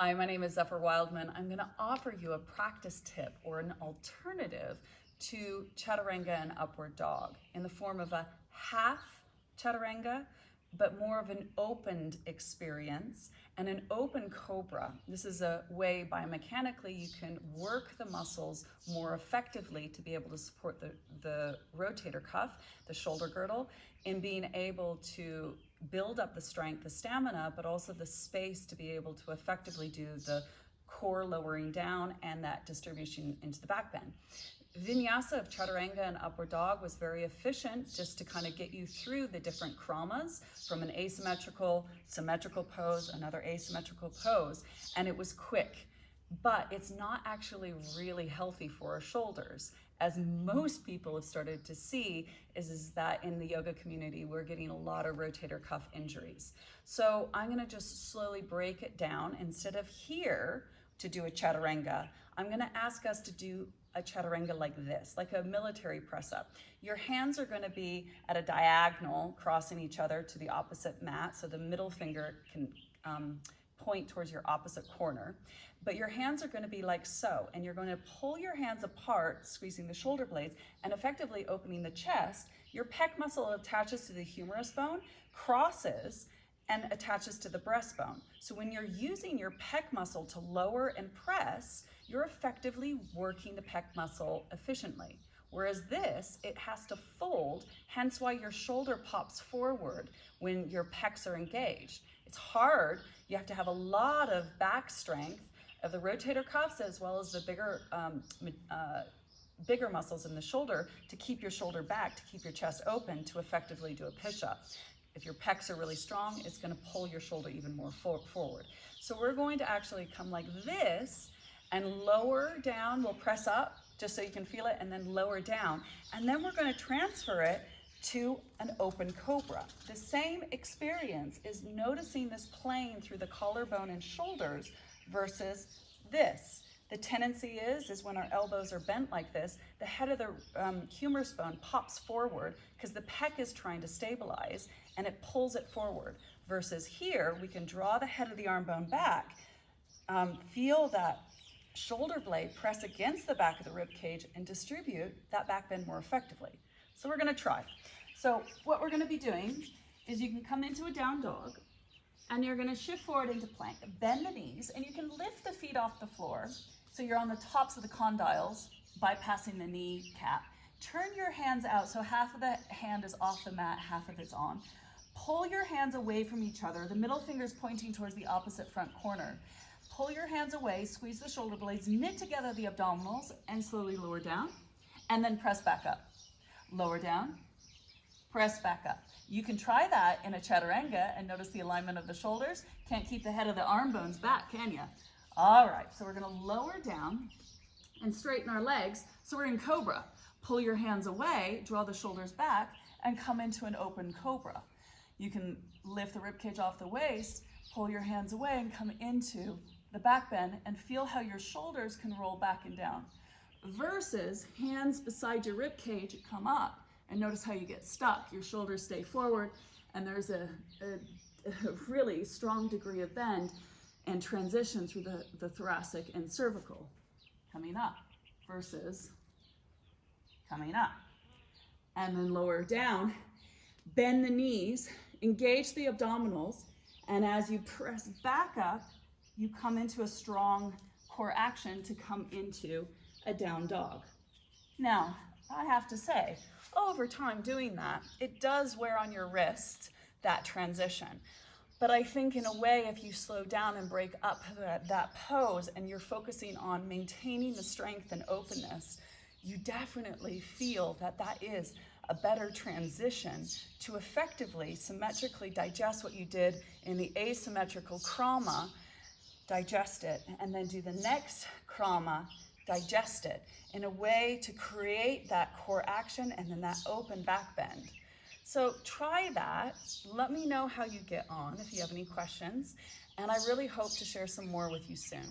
Hi, my name is Zephyr Wildman. I'm going to offer you a practice tip or an alternative to Chaturanga and upward dog in the form of a half Chaturanga, but more of an opened experience and an open Cobra. This is a way biomechanically you can work the muscles more effectively to be able to support the rotator cuff, the shoulder girdle, in being able to build up the strength, the stamina, but also the space to be able to effectively do the core lowering down and that distribution into the back bend. Vinyasa of Chaturanga and upward dog was very efficient just to kind of get you through the different kramas from an asymmetrical, symmetrical pose, another asymmetrical pose, and it was quick. But it's not actually really healthy for our shoulders. As most people have started to see is that in the yoga community, we're getting a lot of rotator cuff injuries. So I'm gonna just slowly break it down. Instead of here to do a Chaturanga, I'm gonna ask us to do a Chaturanga like this, like a military press up. Your hands are gonna be at a diagonal, crossing each other to the opposite mat, so the middle finger can point towards your opposite corner. But your hands are going to be like so, and you're going to pull your hands apart, squeezing the shoulder blades, and effectively opening the chest. Your pec muscle attaches to the humerus bone, crosses, and attaches to the breastbone. So when you're using your pec muscle to lower and press, you're effectively working the pec muscle efficiently. Whereas this, it has to fold, hence why your shoulder pops forward when your pecs are engaged. It's hard. You have to have a lot of back strength of the rotator cuffs as well as the bigger muscles in the shoulder to keep your shoulder back, to keep your chest open, to effectively do a push-up. If your pecs are really strong, it's going to pull your shoulder even more forward. So we're going to actually come like this and lower down. We'll press up just so you can feel it, and then lower down. And then we're going to transfer it to an open Cobra. The same experience is noticing this plane through the collarbone and shoulders versus this. The tendency is when our elbows are bent like this, the head of the humerus bone pops forward because the pec is trying to stabilize and it pulls it forward. Versus here, we can draw the head of the arm bone back, feel that shoulder blade press against the back of the rib cage and distribute that back bend more effectively. So we're gonna try. So what we're gonna be doing is you can come into a down dog and you're gonna shift forward into plank, bend the knees, and you can lift the feet off the floor so you're on the tops of the condyles, bypassing the kneecap. Turn your hands out so half of the hand is off the mat, half of it's on. Pull your hands away from each other, the middle finger's pointing towards the opposite front corner. Pull your hands away, squeeze the shoulder blades, knit together the abdominals, and slowly lower down, and then press back up. Lower down, press back up. You can try that in a Chaturanga and notice the alignment of the shoulders. Can't keep the head of the arm bones back, can you? All right, so we're gonna lower down and straighten our legs. So we're in Cobra. Pull your hands away, draw the shoulders back, and come into an open Cobra. You can lift the ribcage off the waist, pull your hands away and come into the back bend and feel how your shoulders can roll back and down. Versus hands beside your rib cage come up, and notice how you get stuck. Your shoulders stay forward, and there's a really strong degree of bend and transition through the thoracic and cervical. Coming up versus coming up. And then lower down, bend the knees, engage the abdominals, and as you press back up, you come into a strong core action to come into a down dog. Now, I have to say, over time doing that, it does wear on your wrist, that transition. But I think in a way, if you slow down and break up that pose and you're focusing on maintaining the strength and openness, you definitely feel that that is a better transition to effectively, symmetrically digest what you did in the asymmetrical krama, digest it, and then do the next krama, digest it in a way to create that core action and then that open back bend. So try that. Let me know how you get on if you have any questions, and I really hope to share some more with you soon.